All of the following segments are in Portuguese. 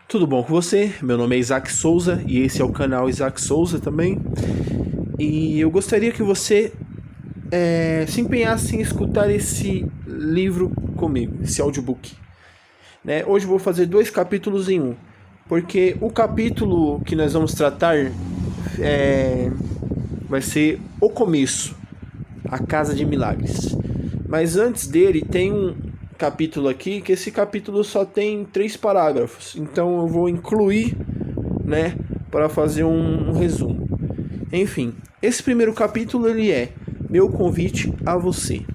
Tudo bom com você? Meu nome é Isaac Souza e esse é o canal Isaac Souza também. E eu gostaria que você se empenhasse em escutar esse livro comigo, esse audiobook. Hoje eu vou fazer 2 capítulos em um, porque o capítulo que nós vamos tratar vai ser o começo, a Casa de Milagres. Mas antes dele tem um capítulo aqui, que esse capítulo só tem 3 parágrafos, então eu vou incluir, para fazer um resumo. Enfim, esse primeiro capítulo ele é meu convite a você.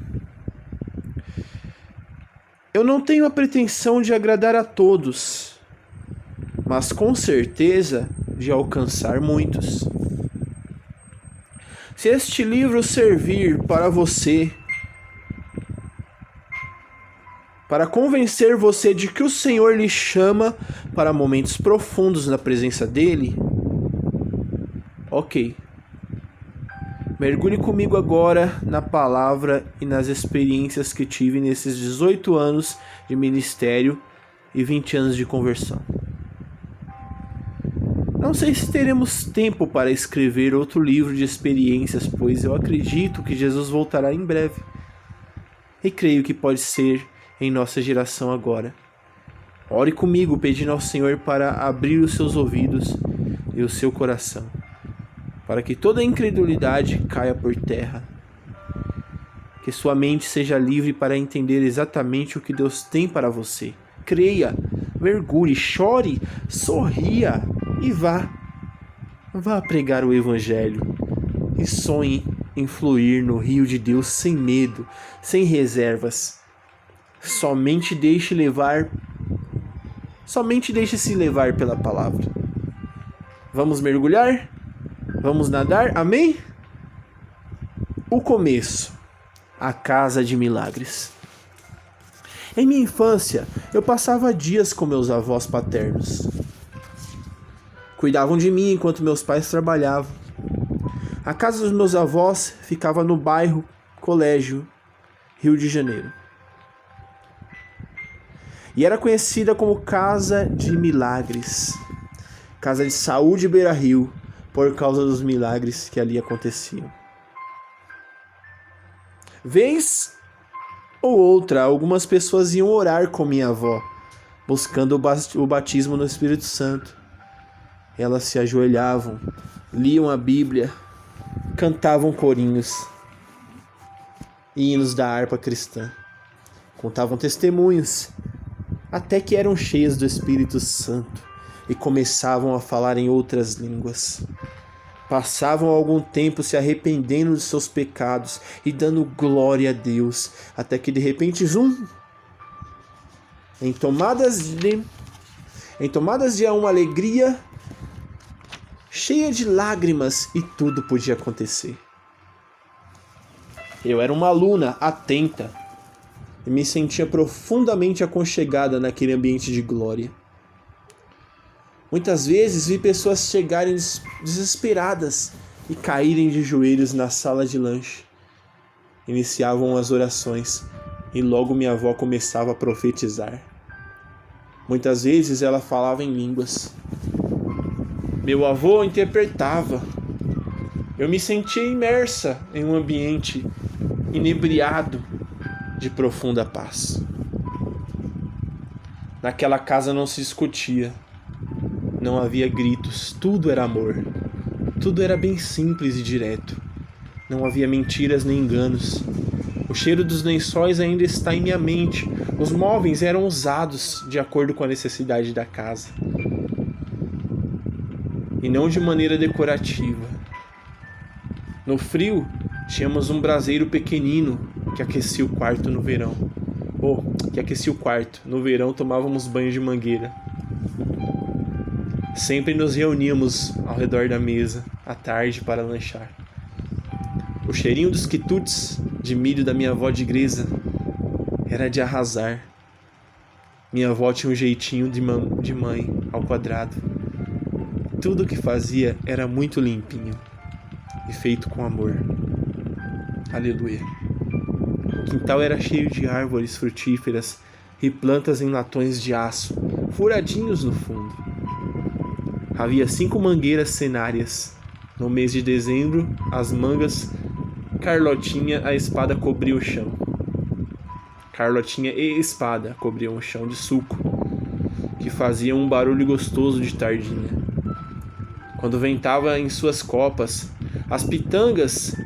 Eu não tenho a pretensão de agradar a todos, mas com certeza de alcançar muitos. Se este livro servir para você, para convencer você de que o Senhor lhe chama para momentos profundos na presença dele, ok. Mergulhe comigo agora na palavra e nas experiências que tive nesses 18 anos de ministério e 20 anos de conversão. Não sei se teremos tempo para escrever outro livro de experiências, pois eu acredito que Jesus voltará em breve. E creio que pode ser em nossa geração agora. Ore comigo, pedindo ao Senhor para abrir os seus ouvidos e o seu coração, para que toda incredulidade caia por terra. Que sua mente seja livre para entender exatamente o que Deus tem para você. Creia, mergulhe, chore, sorria e vá. Vá pregar o Evangelho e sonhe em fluir no rio de Deus sem medo, sem reservas. Somente deixe-se levar pela palavra. Vamos mergulhar? Vamos nadar? Amém? O começo. A Casa de Milagres. Em minha infância, eu passava dias com meus avós paternos. Cuidavam de mim enquanto meus pais trabalhavam. A casa dos meus avós ficava no bairro Colégio, Rio de Janeiro. E era conhecida como Casa de Milagres. Casa de Saúde Beira-Rio, por causa dos milagres que ali aconteciam. Vez ou outra, algumas pessoas iam orar com minha avó, buscando o batismo no Espírito Santo. Elas se ajoelhavam, liam a Bíblia, cantavam corinhos e hinos da harpa cristã, contavam testemunhos, até que eram cheias do Espírito Santo e começavam a falar em outras línguas. Passavam algum tempo se arrependendo de seus pecados e dando glória a Deus, até que de repente, em tomadas de uma alegria, cheia de lágrimas, e tudo podia acontecer. Eu era uma aluna atenta e me sentia profundamente aconchegada naquele ambiente de glória. Muitas vezes vi pessoas chegarem desesperadas e caírem de joelhos na sala de lanche. Iniciavam as orações e logo minha avó começava a profetizar. Muitas vezes ela falava em línguas. Meu avô interpretava. Eu me sentia imersa em um ambiente inebriado de profunda paz. Naquela casa não se discutia, não havia gritos, tudo era amor, tudo era bem simples e direto, não havia mentiras nem enganos. O cheiro dos lençóis ainda está em minha mente, os móveis eram usados de acordo com a necessidade da casa, e não de maneira decorativa. No frio, tínhamos um braseiro pequenino que aquecia o quarto no verão. No verão tomávamos banho de mangueira. Sempre nos reuníamos ao redor da mesa, à tarde, para lanchar. O cheirinho dos quitutes de milho da minha avó de igreja era de arrasar. Minha avó tinha um jeitinho de mãe, ao quadrado. Tudo o que fazia era muito limpinho e feito com amor. Aleluia. O quintal era cheio de árvores frutíferas e plantas em latões de aço, furadinhos no fundo. Havia 5 mangueiras cenárias. No mês de dezembro, as mangas, Carlotinha, a espada cobria o chão. Carlotinha e espada cobriam o chão de suco, que fazia um barulho gostoso de tardinha. Quando ventava em suas copas, as pitangas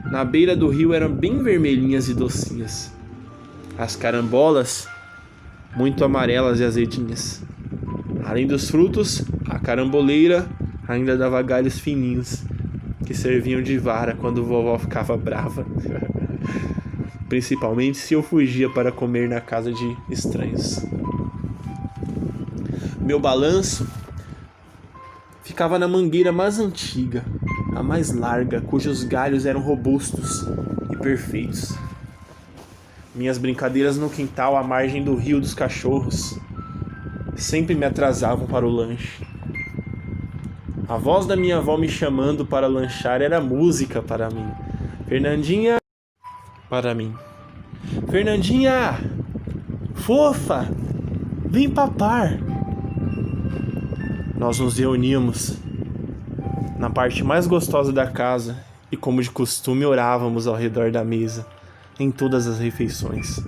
na beira do rio eram bem vermelhinhas e docinhas. As carambolas, muito amarelas e azedinhas. Além dos frutos, a caramboleira ainda dava galhos fininhos, que serviam de vara quando vovó ficava brava. Principalmente se eu fugia para comer na casa de estranhos. Meu balanço ficava na mangueira mais antiga, a mais larga, cujos galhos eram robustos e perfeitos. Minhas brincadeiras no quintal à margem do rio dos cachorros sempre me atrasavam para o lanche. A voz da minha avó me chamando para lanchar era música para mim. Fernandinha, para mim. Fernandinha, fofa, vem papar. Nós nos reuníamos na parte mais gostosa da casa e, como de costume, orávamos ao redor da mesa em todas as refeições.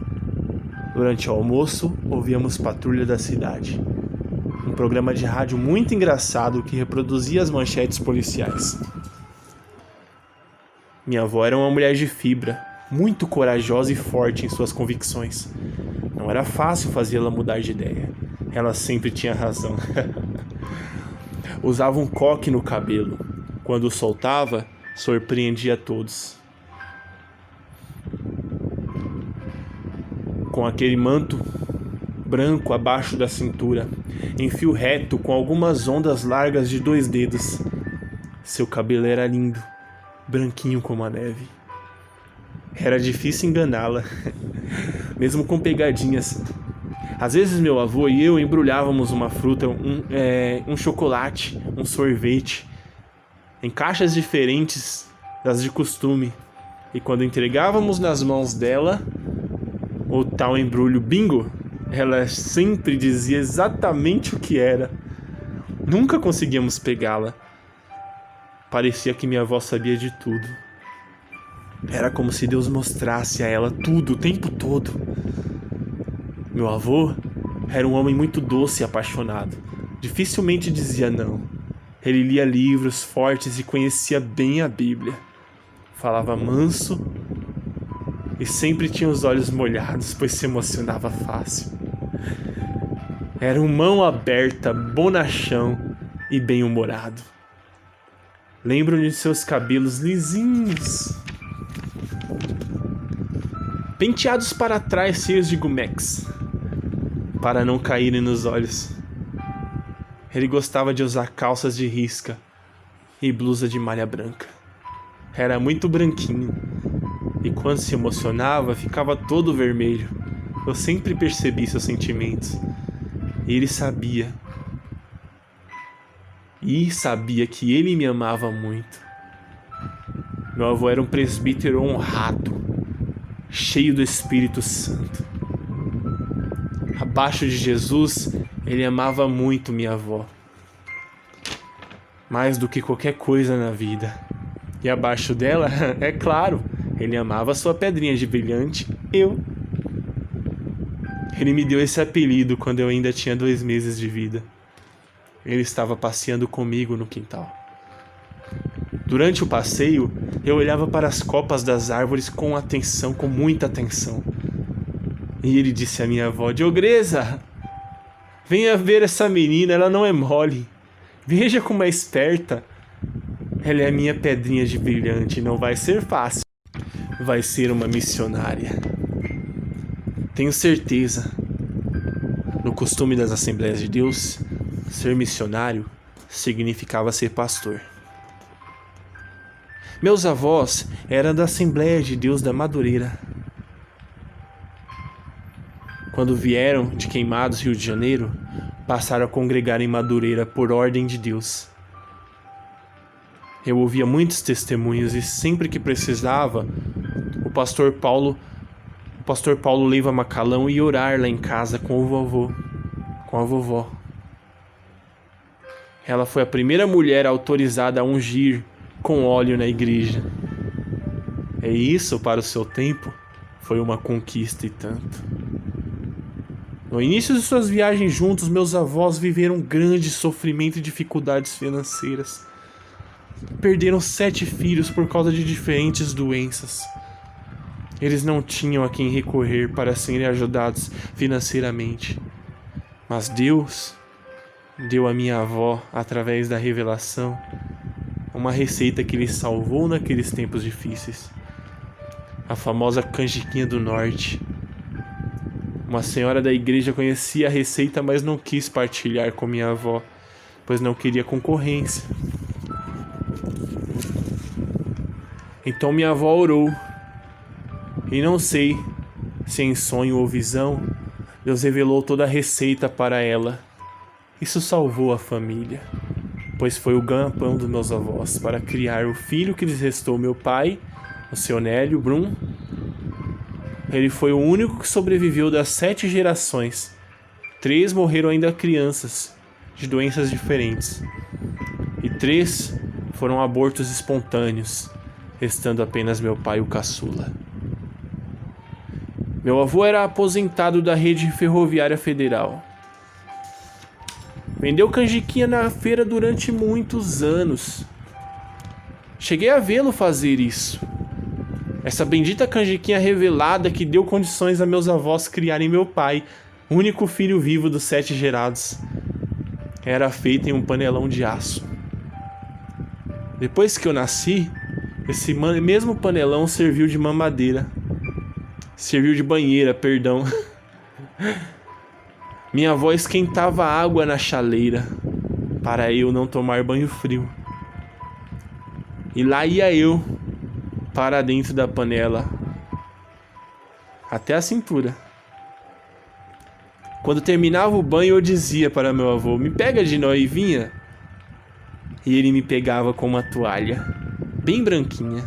Durante o almoço, ouvíamos Patrulha da Cidade, um programa de rádio muito engraçado que reproduzia as manchetes policiais. Minha avó era uma mulher de fibra, muito corajosa e forte em suas convicções. Não era fácil fazê-la mudar de ideia. Ela sempre tinha razão. Usava um coque no cabelo. Quando o soltava, surpreendia todos. Com aquele manto branco abaixo da cintura, em fio reto com algumas ondas largas de 2 dedos. Seu cabelo era lindo, branquinho como a neve. Era difícil enganá-la, mesmo com pegadinhas. Às vezes meu avô e eu embrulhávamos uma fruta, um chocolate, um sorvete, em caixas diferentes das de costume. E quando entregávamos nas mãos dela o tal embrulho bingo, ela sempre dizia exatamente o que era. Nunca conseguíamos pegá-la. Parecia que minha avó sabia de tudo. Era como se Deus mostrasse a ela tudo, o tempo todo. Meu avô era um homem muito doce e apaixonado. Dificilmente dizia não. Ele lia livros fortes e conhecia bem a Bíblia. Falava manso e sempre tinha os olhos molhados, pois se emocionava fácil. Era um mão aberta, bonachão e bem-humorado. Lembro de seus cabelos lisinhos, penteados para trás, cheios de gumex, para não caírem nos olhos. Ele gostava de usar calças de risca e blusa de malha branca. Era muito branquinho e quando se emocionava ficava todo vermelho. Eu sempre percebi seus sentimentos e ele sabia. E sabia que ele me amava muito. Meu avô era um presbítero honrado, cheio do Espírito Santo. Abaixo de Jesus, ele amava muito minha avó, mais do que qualquer coisa na vida. E abaixo dela, é claro, ele amava sua pedrinha de brilhante, eu. Ele me deu esse apelido quando eu ainda tinha 2 meses de vida. Ele estava passeando comigo no quintal. Durante o passeio, eu olhava para as copas das árvores com atenção, com muita atenção. E ele disse à minha avó: Diogresa, venha ver essa menina, ela não é mole. Veja como é esperta. Ela é a minha pedrinha de brilhante, não vai ser fácil. Vai ser uma missionária. Tenho certeza. No costume das Assembleias de Deus, ser missionário significava ser pastor. Meus avós eram da Assembleia de Deus da Madureira. Quando vieram de Queimados, Rio de Janeiro, passaram a congregar em Madureira por ordem de Deus. Eu ouvia muitos testemunhos e sempre que precisava, o pastor Paulo Leiva Macalão ia orar lá em casa com o vovô. com a vovó. Ela foi a primeira mulher autorizada a ungir com óleo na igreja. E isso, para o seu tempo, foi uma conquista e tanto. No início de suas viagens juntos, meus avós viveram grande sofrimento e dificuldades financeiras. Perderam 7 filhos por causa de diferentes doenças. Eles não tinham a quem recorrer para serem ajudados financeiramente. Mas Deus deu à minha avó, através da revelação, uma receita que lhe salvou naqueles tempos difíceis. A famosa canjiquinha do norte. Uma senhora da igreja conhecia a receita, mas não quis partilhar com minha avó, pois não queria concorrência. Então minha avó orou, e não sei se em sonho ou visão, Deus revelou toda a receita para ela. Isso salvou a família, pois foi o ganha-pão dos meus avós para criar o filho que lhes restou meu pai, o seu Nélio Brum. Ele foi o único que sobreviveu das 7 gerações. 3 morreram ainda crianças, de doenças diferentes. E 3 foram abortos espontâneos, restando apenas meu pai, o caçula. Meu avô era aposentado da rede ferroviária federal. Vendeu canjiquinha na feira durante muitos anos. Cheguei a vê-lo fazer isso. Essa bendita canjiquinha revelada que deu condições a meus avós criarem meu pai, único filho vivo dos 7 gerados. Era feita em um panelão de aço. Depois que eu nasci, esse mesmo panelão serviu de mamadeira. Serviu de banheira, perdão. Minha avó esquentava água na chaleira para eu não tomar banho frio. E lá ia eu para dentro da panela até a cintura. Quando terminava o banho, eu dizia para meu avô: me pega de noivinha. E ele me pegava com uma toalha bem branquinha.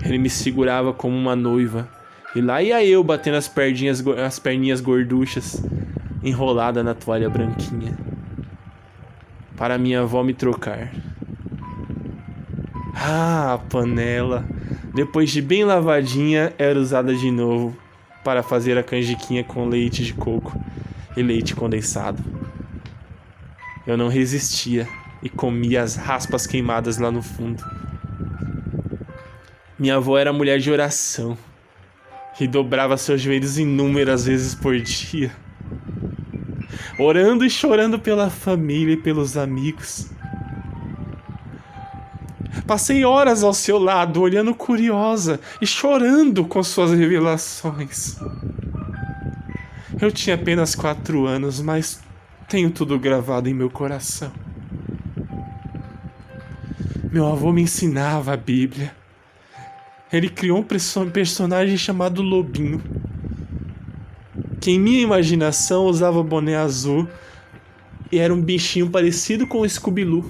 Ele me segurava como uma noiva. E lá ia eu batendo as perninhas gorduchas, enrolada na toalha branquinha, para minha avó me trocar. Ah, a panela, depois de bem lavadinha, era usada de novo para fazer a canjiquinha com leite de coco e leite condensado. Eu não resistia e comia as raspas queimadas lá no fundo. Minha avó era mulher de oração e dobrava seus joelhos inúmeras vezes por dia, orando e chorando pela família e pelos amigos. Passei horas ao seu lado, olhando curiosa e chorando com suas revelações. Eu tinha apenas 4 anos, mas tenho tudo gravado em meu coração. Meu avô me ensinava a Bíblia. Ele criou um personagem chamado Lobinho, que em minha imaginação usava boné azul e era um bichinho parecido com o Scooby-Doo.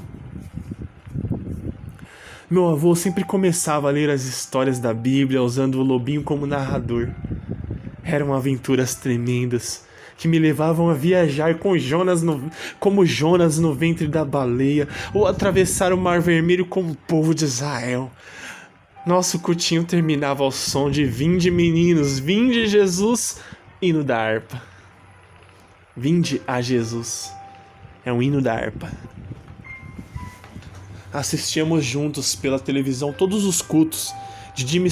Meu avô sempre começava a ler as histórias da Bíblia usando o Lobinho como narrador. Eram aventuras tremendas que me levavam a viajar como Jonas no ventre da baleia, ou atravessar o Mar Vermelho como o povo de Israel. Nosso cultinho terminava ao som de "Vinde, meninos, vinde Jesus", hino da harpa. Vinde a Jesus é um hino da harpa. Assistíamos juntos pela televisão todos os cultos de Jimmy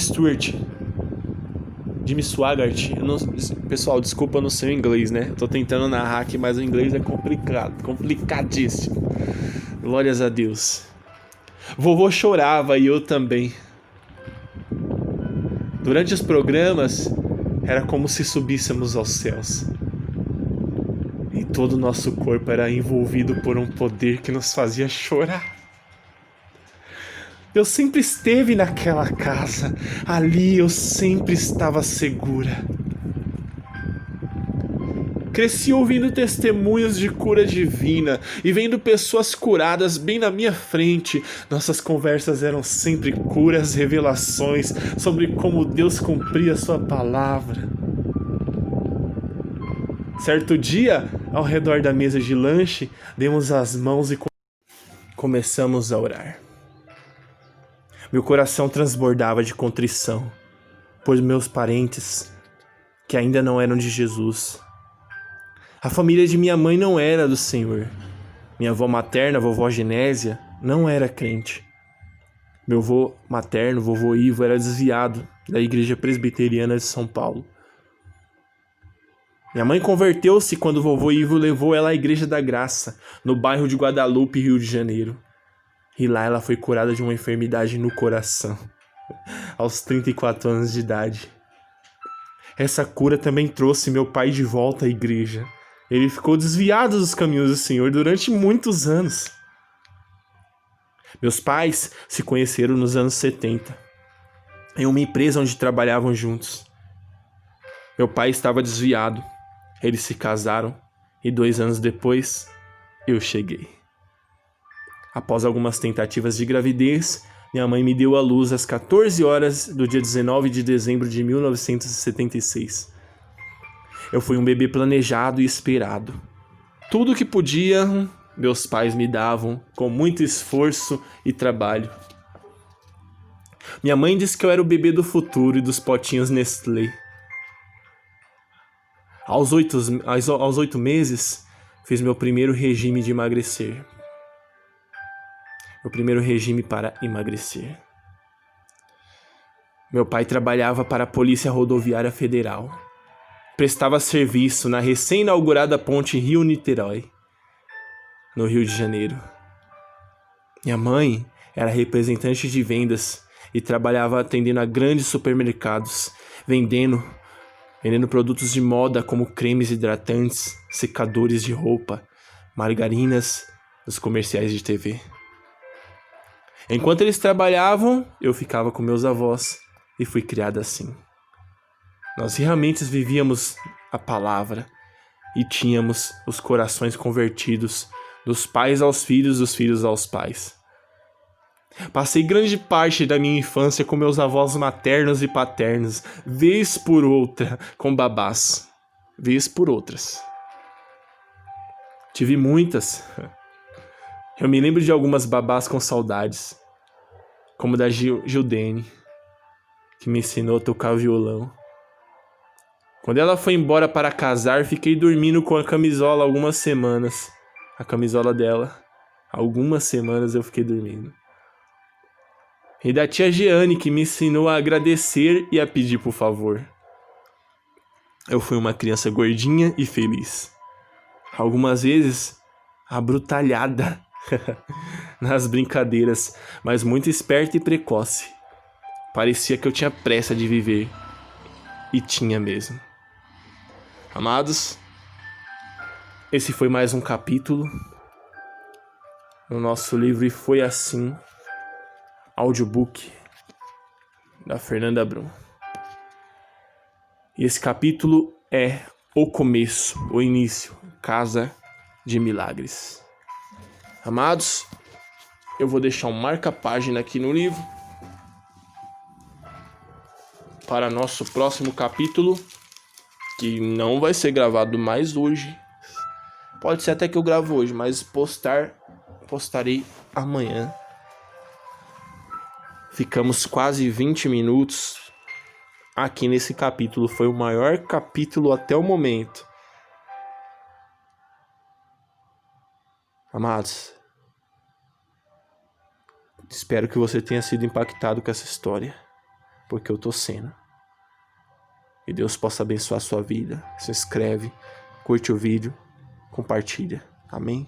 Swaggart. Pessoal, desculpa, eu não sei o inglês, né? Eu tô tentando narrar aqui, mas o inglês é complicadíssimo. Glórias a Deus. Vovô chorava e eu também. Durante os programas, era como se subíssemos aos céus. E todo o nosso corpo era envolvido por um poder que nos fazia chorar. Eu sempre esteve naquela casa. Ali eu sempre estava segura. Cresci ouvindo testemunhos de cura divina e vendo pessoas curadas bem na minha frente. Nossas conversas eram sempre curas, revelações sobre como Deus cumpria a sua palavra. Certo dia, ao redor da mesa de lanche, demos as mãos e começamos a orar. Meu coração transbordava de contrição por meus parentes que ainda não eram de Jesus. A família de minha mãe não era do Senhor. Minha avó materna, a vovó Genésia, não era crente. Meu avô materno, vovô Ivo, era desviado da Igreja Presbiteriana de São Paulo. Minha mãe converteu-se quando o vovô Ivo levou ela à Igreja da Graça, no bairro de Guadalupe, Rio de Janeiro. E lá ela foi curada de uma enfermidade no coração, aos 34 anos de idade. Essa cura também trouxe meu pai de volta à igreja. Ele ficou desviado dos caminhos do Senhor durante muitos anos. Meus pais se conheceram nos anos 70, em uma empresa onde trabalhavam juntos. Meu pai estava desviado, eles se casaram e 2 anos depois, eu cheguei. Após algumas tentativas de gravidez, minha mãe me deu à luz às 14 horas do dia 19 de dezembro de 1976. Eu fui um bebê planejado e esperado. Tudo o que podiam, meus pais me davam, com muito esforço e trabalho. Minha mãe disse que eu era o bebê do futuro e dos potinhos Nestlé. Aos 8 meses, fiz meu primeiro regime de emagrecer. Meu primeiro regime para emagrecer. Meu pai trabalhava para a Polícia Rodoviária Federal. Prestava serviço na recém-inaugurada ponte Rio-Niterói, no Rio de Janeiro. Minha mãe era representante de vendas e trabalhava atendendo a grandes supermercados, vendendo produtos de moda como cremes hidratantes, secadores de roupa, margarinas nos comerciais de TV. Enquanto eles trabalhavam, eu ficava com meus avós e fui criada assim. Nós realmente vivíamos a palavra e tínhamos os corações convertidos dos pais aos filhos, dos filhos aos pais. Passei grande parte da minha infância com meus avós maternos e paternos, vez por outra com babás, vez por outras. Tive muitas. Eu me lembro de algumas babás com saudades, como da Gildene, que me ensinou a tocar violão. Quando ela foi embora para casar, fiquei dormindo com a camisola algumas semanas. A camisola dela, algumas semanas eu fiquei dormindo. E da tia Jeane, que me ensinou a agradecer e a pedir por favor. Eu fui uma criança gordinha e feliz. Algumas vezes, abrutalhada nas brincadeiras, mas muito esperta e precoce. Parecia que eu tinha pressa de viver. E tinha mesmo. Amados, esse foi mais um capítulo no nosso livro E Foi Assim, audiobook da Fernanda Brum. E esse capítulo é o começo, o início, Casa de Milagres. Amados, eu vou deixar um marca-página aqui no livro para nosso próximo capítulo, que não vai ser gravado mais hoje. Pode ser até que eu gravo hoje, mas postarei amanhã. Ficamos quase 20 minutos aqui nesse capítulo. Foi o maior capítulo até o momento. Amados, espero que você tenha sido impactado com essa história, porque eu tô sendo. E Deus possa abençoar a sua vida. Se inscreve, curte o vídeo, compartilha. Amém?